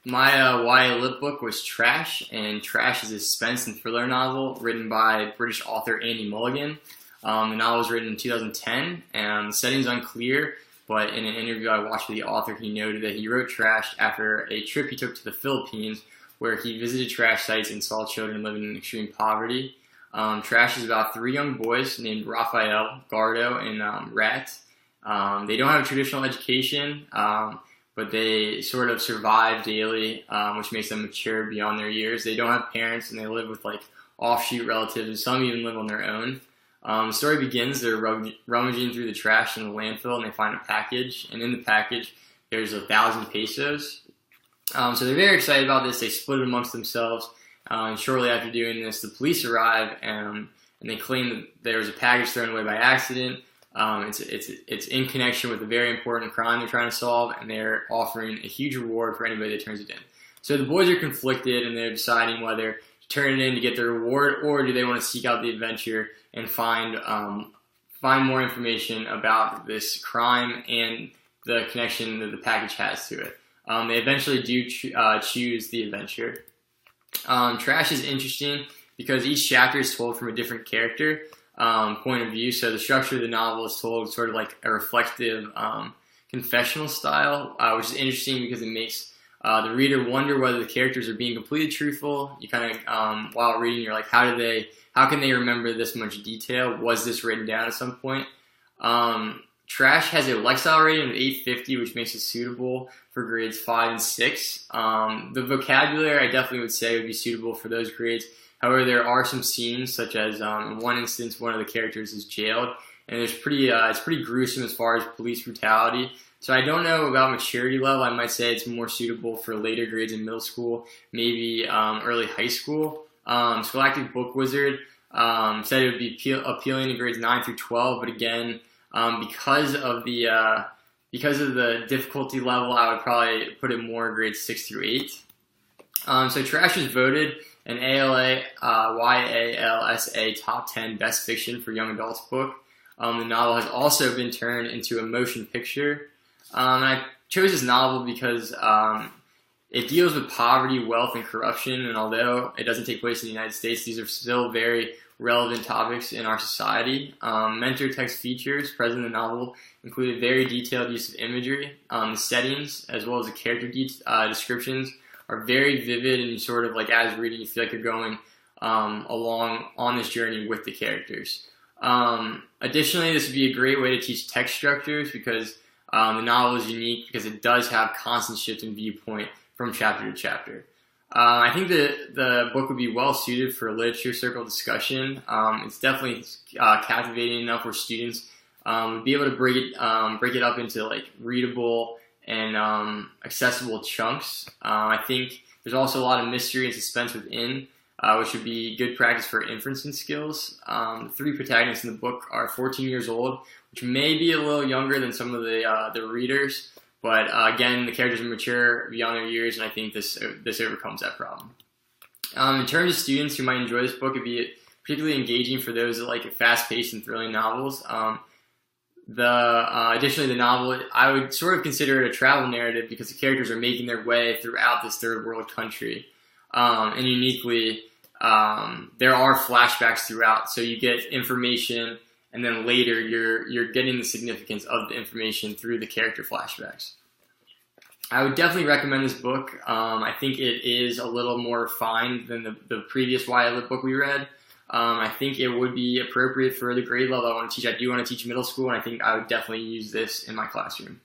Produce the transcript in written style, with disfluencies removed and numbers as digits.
My YA Lit book was Trash, and Trash is a suspense and thriller novel written by British author Andy Mulligan. The novel was written in 2010, and the setting is unclear, but in an interview I watched with the author, he noted that he wrote Trash after a trip he took to the Philippines, where he visited trash sites and saw children living in extreme poverty. Trash is about three young boys named Raphael, Gardo, and Rat. They don't have a traditional education, but they sort of survive daily, which makes them mature beyond their years. They don't have parents, and they live with like offshoot relatives, and some even live on their own. The story begins, they're rummaging through the trash in the landfill, and they find a package, and in the package there's 1,000 pesos. So they're very excited about this. They split it amongst themselves, and shortly after doing this, the police arrive, and they claim that there was a package thrown away by accident. It's in connection with a very important crime they're trying to solve, and they're offering a huge reward for anybody that turns it in. So the boys are conflicted, and they're deciding whether to turn it in to get the reward, or do they want to seek out the adventure and find more information about this crime and the connection that the package has to it. They eventually do choose the adventure. Trash is interesting because each chapter is told from a different character point of view. So the structure of the novel is told sort of like a reflective confessional style, which is interesting because it makes the reader wonder whether the characters are being completely truthful. You kind of, while reading, you're like, how can they remember this much detail? Was this written down at some point? Trash has a Lexile rating of 850, which makes it suitable for grades 5 and 6. The vocabulary, I definitely would say, would be suitable for those grades. However, there are some scenes, such as in one instance, one of the characters is jailed, and it's pretty gruesome as far as police brutality. So I don't know about maturity level. I might say it's more suitable for later grades in middle school, maybe early high school. Scholastic Book Wizard said it would be appealing to grades 9 through 12, but again, because of the difficulty level, I would probably put it more grades 6 through 8. So Trash was voted an ALA YALSA top 10 best fiction for young adults book. The novel has also been turned into a motion picture. And I chose this novel because it deals with poverty, wealth, and corruption, and although it doesn't take place in the United States, these are still very relevant topics in our society. Mentor text features present in the novel include a very detailed use of imagery. The settings, as well as the character descriptions, are very vivid, and you sort of, like, as reading, you feel like you're going along on this journey with the characters. Additionally, this would be a great way to teach text structures because the novel is unique because it does have constant shift in viewpoint from chapter to chapter. I think the book would be well suited for a literature circle discussion. It's definitely captivating enough where students would be able to break it up into like readable and accessible chunks. I think there's also a lot of mystery and suspense within, which would be good practice for inferencing skills. The three protagonists in the book are 14 years old, which may be a little younger than some of the readers. But again, the characters are mature beyond their years, and I think this overcomes that problem. In terms of students who might enjoy this book, it'd be particularly engaging for those that like fast-paced and thrilling novels. Additionally, the novel, I would sort of consider it a travel narrative because the characters are making their way throughout this third world country. And uniquely, there are flashbacks throughout, so you get information, and then later you're getting the significance of the information through the character flashbacks. I would definitely recommend this book. I think it is a little more refined than the previous YA Lit book we read. I think it would be appropriate for the grade level I want to teach. I do want to teach middle school, and I think I would definitely use this in my classroom.